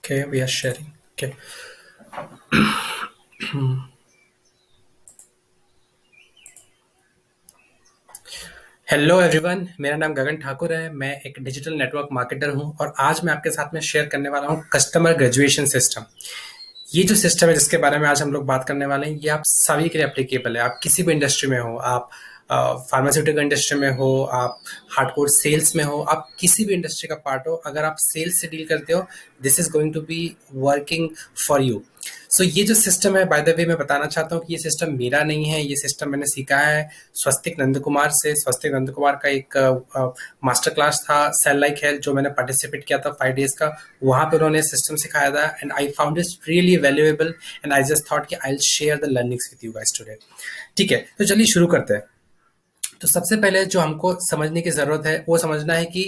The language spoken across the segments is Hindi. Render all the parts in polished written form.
Okay, we are sharing. Okay. Hello everyone, मेरा नाम गगन ठाकुर है। मैं एक डिजिटल नेटवर्क मार्केटर हूं और आज मैं आपके साथ में शेयर करने वाला हूं कस्टमर ग्रेजुएशन सिस्टम। ये जो सिस्टम है जिसके बारे में आज हम लोग बात करने वाले हैं, ये आप सभी के लिए एप्लीकेबल है। आप किसी भी इंडस्ट्री में हो, आप फार्मास्यूटिकल इंडस्ट्री में हो, आप हार्डकोर सेल्स में हो, आप किसी भी इंडस्ट्री का पार्ट हो, अगर आप सेल्स से डील करते हो, this is going to be working for you. So ये जो सिस्टम है, बाय द वे मैं बताना चाहता हूँ कि ये सिस्टम मेरा नहीं है। ये सिस्टम मैंने सीखा है स्वस्तिक नंद कुमार से। स्वस्तिक नंद कुमार का एक मास्टर क्लास था सेल लाइक हेल्थ, जो मैंने पार्टिसिपेट किया था 5 days का। वहां पे उन्होंने सिस्टम सिखाया था and I found it really valuable and I just thought कि I will share the learnings with you guys today. ठीक है, तो चलिए शुरू करते हैं। तो सबसे पहले जो हमको समझने की जरूरत है वो समझना है कि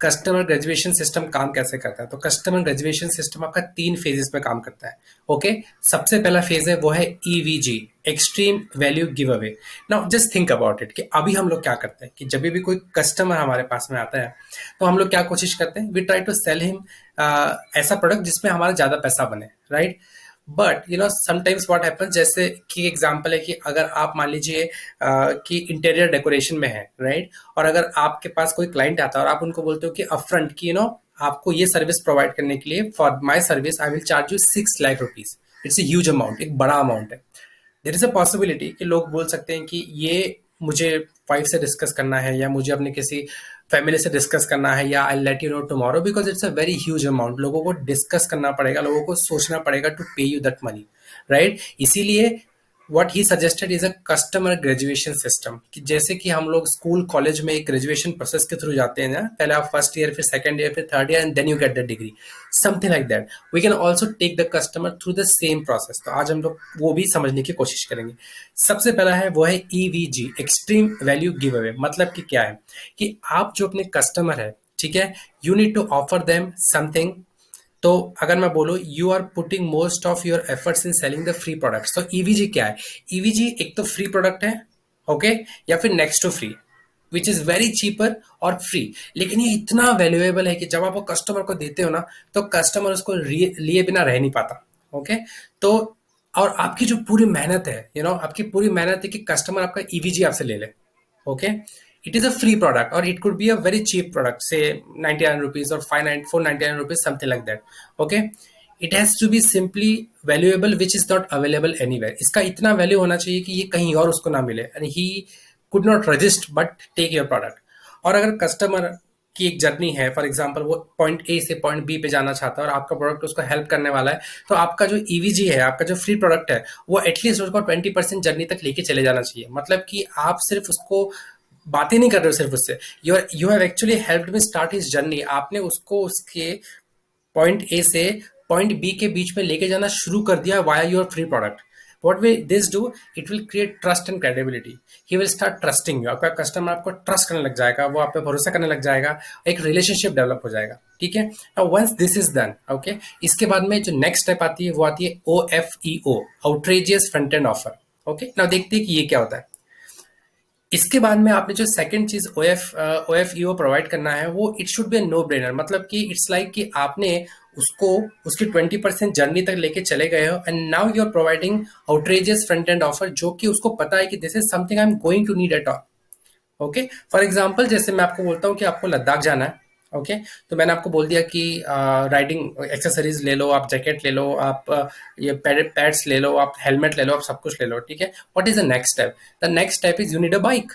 कस्टमर ग्रेजुएशन सिस्टम काम कैसे करता है। तो कस्टमर ग्रेजुएशन सिस्टम आपका 3 फेजेस में काम करता है। ओके, सबसे पहला फेज है वो है EVG, extreme value give away. Now just think about it कि अभी हम लोग क्या करते हैं कि जब भी कोई कस्टमर हमारे पास में आता है तो हम लोग क्या कोशिश करते हैं, we try to sell him ऐसा प्रोडक्ट जिसमें हमारा ज्यादा पैसा बने, right. But sometimes what happen, जैसे कि एग्जांपल है कि अगर आप मान लीजिए कि इंटीरियर डेकोरेशन में है, राइट, और अगर आपके पास कोई क्लाइंट आता है और आप उनको बोलते हो कि अपफ्रंट कि आपको ये सर्विस प्रोवाइड करने के लिए for my service I will charge you 6 lakh rupees. It's a huge amount, एक बड़ा अमाउंट है। देर इज अ पॉसिबिलिटी कि लोग बोल सकते हैं कि ये मुझे वाइफ से डिस्कस करना है या मुझे अपने किसी फैमिली से डिस्कस करना है या I let you know tomorrow, because it's a very huge amount. लोगों को डिस्कस करना पड़ेगा, लोगों को सोचना पड़ेगा to pay you that money, right. इसीलिए what he suggested is a customer graduation system, कि जैसे कि हम लोग स्कूल कॉलेज में एक ग्रेजुएशन प्रोसेस के थ्रू जाते हैं ना, पहले आप फर्स्ट ईयर, फिर सेकंड ईयर, फिर third year and then you get the degree, something like that. We can also take the customer through the same process. तो आज हम लोग वो भी समझने की कोशिश करेंगे। सबसे पहला है वो है EVG, extreme value give away. मतलब कि क्या है कि आप जो अपने कस्टमर है, ठीक है, you need to offer them something. तो अगर मैं बोलूं you are putting most of your efforts in selling the free products, तो ईवीजी क्या है? ईवीजी एक तो फ्री प्रोडक्ट है, ओके, या फिर next to free, which is very cheaper और फ्री। लेकिन ये इतना वैल्यूएबल है कि जब आप वो कस्टमर को देते हो ना, तो कस्टमर उसको लिए बिना रह नहीं पाता। ओके, तो और आपकी जो पूरी मेहनत है, आपकी पूरी मेहनत है कि कस्टमर आपका ईवीजी आपसे ले ले। Okay, it is a free product or it could be a very cheap product, say 99 rupees or 499 rupees, something like that. Okay, it has to be simply valuable which is not available anywhere. इसका इतना वैल्यू होना चाहिए कि ये कहीं और उसको ना मिले and he could not resist but take your product. और अगर कस्टमर की एक जर्नी है, फॉर एग्जांपल वो पॉइंट ए से पॉइंट बी पे जाना चाहता है और आपका प्रोडक्ट उसको हेल्प करने वाला है, तो आपका जो ईवीजी है, आपका जो फ्री प्रोडक्ट है, वो एटलीस्ट उसको 20% जर्नी तक लेके चले जाना चाहिए। मतलब कि आप सिर्फ उसको बातें नहीं कर रहे हो सिर्फ उससे, you have actually helped me start his journey. आपने उसको उसके पॉइंट ए से पॉइंट बी के बीच में लेके जाना शुरू कर दिया via your free product. What will this do? It will create trust and credibility. He will start trusting you. आपका कस्टमर आपको ट्रस्ट करने लग जाएगा, वो आप पे भरोसा करने लग जाएगा, एक रिलेशनशिप डेवलप हो जाएगा। ठीक है, once this is done, okay, इसके बाद में जो नेक्स्ट स्टेप आती है वो आती है OFEO, outrageous front end offer. Okay, now देखते हैं कि ये क्या होता है। इसके बाद में आपने जो सेकंड चीज OFEO प्रोवाइड करना है, वो it should be no brainer. मतलब कि इट्स लाइक कि आपने उसको उसकी 20% जर्नी तक लेके चले गए हो and now you are providing outrageous front end offer, जो कि उसको पता है कि this is something I am going to need at all. Okay, for example जैसे मैं आपको बोलता हूँ कि आपको लद्दाख जाना है। ओके, तो मैंने आपको बोल दिया कि राइडिंग एक्सेसरीज ले लो, आप जैकेट ले लो, आप ये पैड्स ले लो, आप हेलमेट ले लो, आप सब कुछ ले लो। ठीक है, what is the next step? The next step is you need a bike.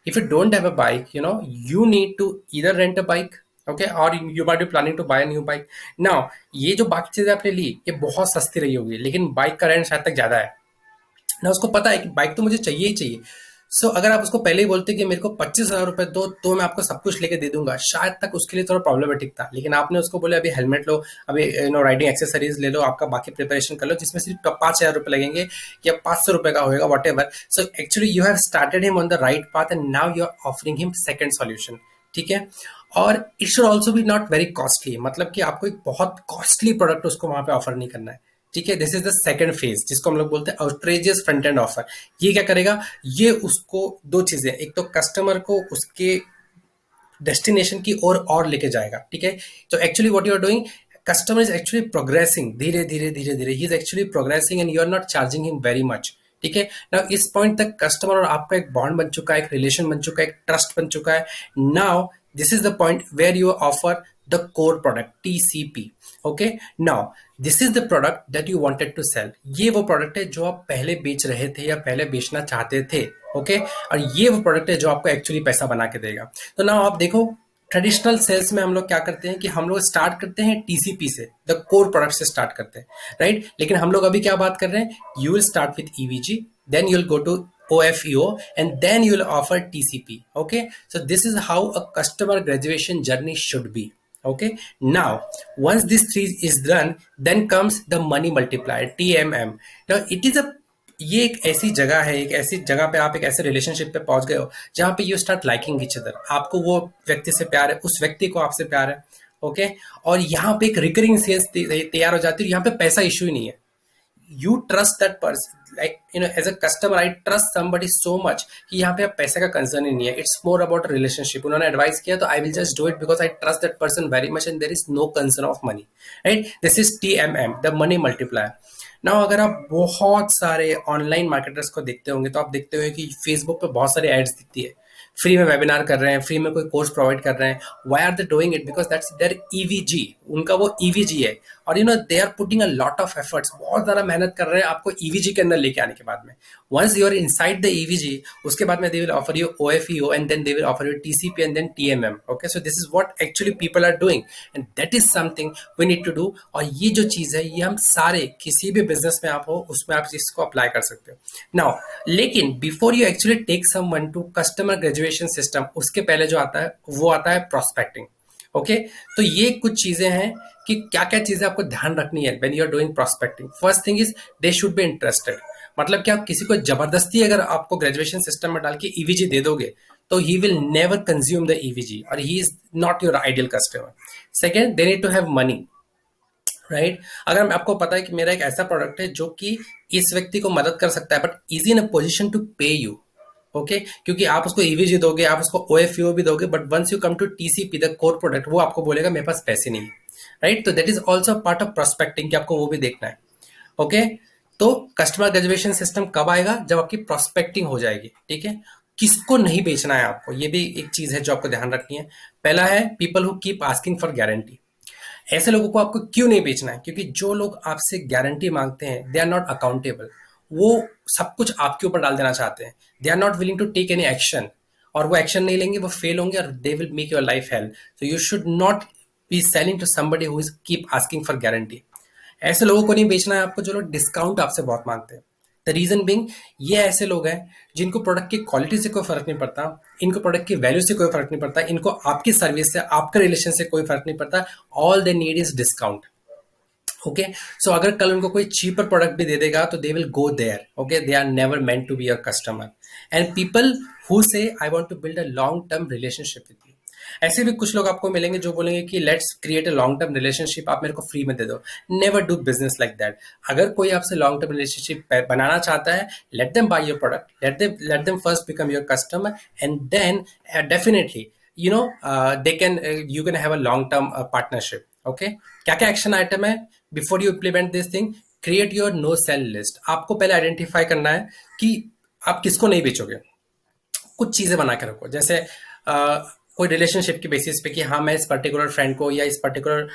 If you don't have a bike, you need to either rent a bike, okay, or you might be planning to buy a new bike. Now ये जो बाकी चीजें आपने ली, ये बहुत सस्ती रही होगी, लेकिन बाइक का रेंट शायद तक ज्यादा है ना। उसको पता है कि बाइक तो मुझे चाहिए ही चाहिए। अगर आप उसको पहले ही बोलते कि मेरे को 25,000 रुपए दो तो मैं आपको सब कुछ लेके दे दूंगा, शायद तक उसके लिए थोड़ा प्रॉब्लमेटिक था। लेकिन आपने उसको बोले अभी हेलमेट लो, अभी राइडिंग एक्सेसरीज ले लो, आपका बाकी प्रिपरेशन कर लो, जिसमें सिर्फ 5,000 रुपए लगेंगे या 500 रुपए का होगा, whatever. So actually you have started him on the right path and now you are offering him second solution. ठीक है, और it should also be not very costly. मतलब कि आपको एक बहुत कॉस्टली प्रोडक्ट उसको वहां पे ऑफर नहीं करना है। ठीक है, this is the second phase जिसको हम लोग बोलते हैं आउटरेजियस फ्रंट एंड ऑफर। ये क्या करेगा? ये उसको दो चीजें, एक तो कस्टमर को उसके डेस्टिनेशन की ओर और लेके जाएगा। ठीक है, तो actually what you are doing, customer is actually progressing धीरे धीरे धीरे धीरे, he is actually progressing and you are not charging him very much. ठीक है ना, इस पॉइंट तक कस्टमर और आपका एक बॉन्ड बन चुका है, एक रिलेशन बन चुका है, एक ट्रस्ट बन चुका है. Now this is the point where you offer the core product TCP. Okay, now this is the product that you wanted to sell. ये वो प्रोडक्ट है जो आप पहले बेच रहे थे या पहले बेचना चाहते थे. ओके, और ये वो प्रोडक्ट है जो आपको एक्चुअली पैसा बना के देगा. तो नाउ आप देखो, ट्रेडिशनल सेल्स में हम लोग क्या करते हैं कि हम लोग स्टार्ट करते हैं टीसीपी से, द कोर प्रोडक्ट से स्टार्ट करते हैं, राइट. लेकिन हम लोग अभी क्या बात कर रहे हैं, you will start with EVG, then you will go to OFEO, and then you will offer TCP. Okay, so this is how a customer graduation journey should be. Okay, now once this three is done, then comes the money multiplier, TMM. Now it is a, ये एक ऐसी जगह है, एक ऐसी जगह पे आप एक ऐसे रिलेशनशिप पे पहुंच गए हो जहां पे you start liking each other. आपको वो व्यक्ति से प्यार है, उस व्यक्ति को आपसे प्यार है. ओके, और यहाँ पे एक रिकरिंग सेल्स तैयार हो जाती है. यहाँ पे पैसा इशू ही नहीं है. You trust that person, like you know, as a customer I trust somebody so much कि यहाँ पे आप पैसे का कंसर्न ही नहीं है. It's more about relationship. उन्होंने एडवाइस किया तो I will just do it because I trust that person very much and there is no concern of money, right. This is TMM, the money multiplier. Now अगर आप बहुत सारे ऑनलाइन मार्केटर्स को देखते होंगे तो आप देखते होंगे कि फेसबुक पे बहुत सारी एड्स दिखती है, फ्री में वेबिनार कर रहे हैं, फ्री में कोई कोर्स प्रोवाइड कर रहे हैं. Why are they doing it? Because that's their EVG. उनका वो ईवीजी है, और you know they are putting a lot of efforts. बहुत ज़्यादा मेहनत कर रहे हैं आपको ईवीजी के अंदर लेके आने के बाद में. Once you are inside the EVG, उसके बाद में they will offer you OFEO and then they will offer you TCP and then TMM. Okay, so this is what actually people are doing and that is something we need to do. और ये जो चीज़ है ये हम सारे, किसी भी बिजनेस में आप हो उसमें आप इसको अप्लाई कर सकते हो. नाउ लेकिन before you actually take someone to customer graduation system, उसके पहले जो आता है वो आता है प्रोस्पेक्टिंग. ओके, तो ये कुछ चीजें हैं कि क्या क्या चीजें आपको ध्यान रखनी है when you are doing prospecting. First thing is they should be interested. मतलब क्या, किसी को जबरदस्ती अगर आपको ग्रेजुएशन सिस्टम में डाल के ईवीजी दे दोगे तो he will never consume the EVG और he is not your ideal customer. Second, they need to have money, right. अगर आपको पता है कि मेरा एक ऐसा प्रोडक्ट है जो कि इस व्यक्ति को मदद कर सकता है but is in a position to pay you. Okay, क्योंकि आप उसको ईवीजी दोगे, आप उसको OFEO भी दोगे, but once you come to TCP the core product, वो आपको बोलेगा मेरे पास पैसे नहीं है, राइट. तो that is also part of prospecting कि आपको वो भी देखना है. ओके, तो कस्टमर ग्रेजुएशन सिस्टम कब आएगा? जब आपकी प्रोस्पेक्टिंग हो जाएगी. ठीक है, किसको नहीं बेचना है आपको, ये भी एक चीज है जो आपको ध्यान रखनी है. पहला है people who keep asking for guarantee. ऐसे लोगों को आपको क्यों नहीं बेचना है? क्योंकि जो लोग आपसे गारंटी मांगते हैं दे आर नॉट अकाउंटेबल. वो सब कुछ आपके ऊपर डाल देना चाहते हैं. They are not willing to take any action, और वो एक्शन नहीं लेंगे, वो फेल होंगे और they will make your life hell. So you should not be selling to somebody who is keep asking for guarantee. ऐसे लोगों को नहीं बेचना है आपको जो लोग डिस्काउंट आपसे बहुत मांगते हैं. द रीजन बिंग, ये ऐसे लोग हैं जिनको प्रोडक्ट की क्वालिटी से कोई फर्क नहीं पड़ता, इनको प्रोडक्ट की वैल्यू से कोई फर्क नहीं पड़ता, इनको आपकी सर्विस से, आपके रिलेशन से कोई फर्क नहीं पड़ता. All they need is discount. Okay, so अगर कल उनको कोई चीपर प्रोडक्ट भी दे देगा तो they will go there. Okay, they are never meant to be your customer. And people who say I want to build a long term relationship with you. ऐसे भी कुछ लोग आपको मिलेंगे जो बोलेंगे कि let's create a long term relationship, आप मेरे को फ्री में दे दो. Never do business like that. अगर कोई आपसे लॉन्ग टर्म रिलेशनशिप बनाना चाहता है, let them by your product, let them first become your customer and then definitely you know they can you can have a long term partnership. Okay, क्या क्या एक्शन आइटम है before you implement this thing? Create your no sell list. आपको पहले आइडेंटिफाई करना है कि आप किसको नहीं बेचोगे. कुछ चीजें बना के रखो, जैसे कोई रिलेशनशिप की बेसिस पे कि हाँ मैं इस पर्टिकुलर फ्रेंड को या इस पर्टिकुलर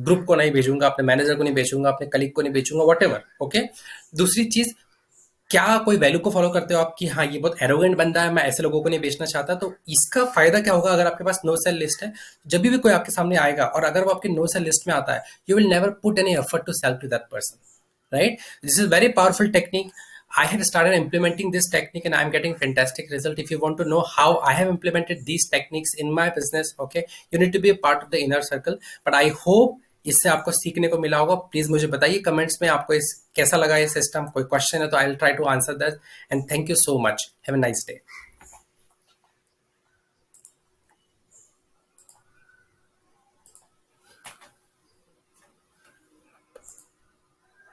ग्रुप को नहीं भेजूंगा, अपने मैनेजर को नहीं बेचूंगा, अपने कलीग को नहीं बेचूंगा, वट एवर. ओके, दूसरी चीज, क्या कोई वैल्यू को फॉलो करते हो आप कि हाँ ये बहुत एरोगेंट बंदा है, मैं ऐसे लोगों को नहीं बेचना चाहता. तो इसका फायदा क्या होगा अगर आपके पास नो सेल लिस्ट है? जब भी कोई आपके सामने आएगा और अगर वो आपके नो सेल लिस्ट में आता है, you will never put any effort to sell to that person, right. This is very powerful technique. I have started implementing this technique and I'm getting fantastic result. If you want to know how I have implemented these techniques in my business, okay, you need to be a part of the inner circle. But I hope इससे आपको सीखने को मिला होगा. प्लीज मुझे बताइए कमेंट्स में आपको इस कैसा लगा ये सिस्टम. कोई क्वेश्चन है तो I will try to answer that. And thank you so much. Have a nice day.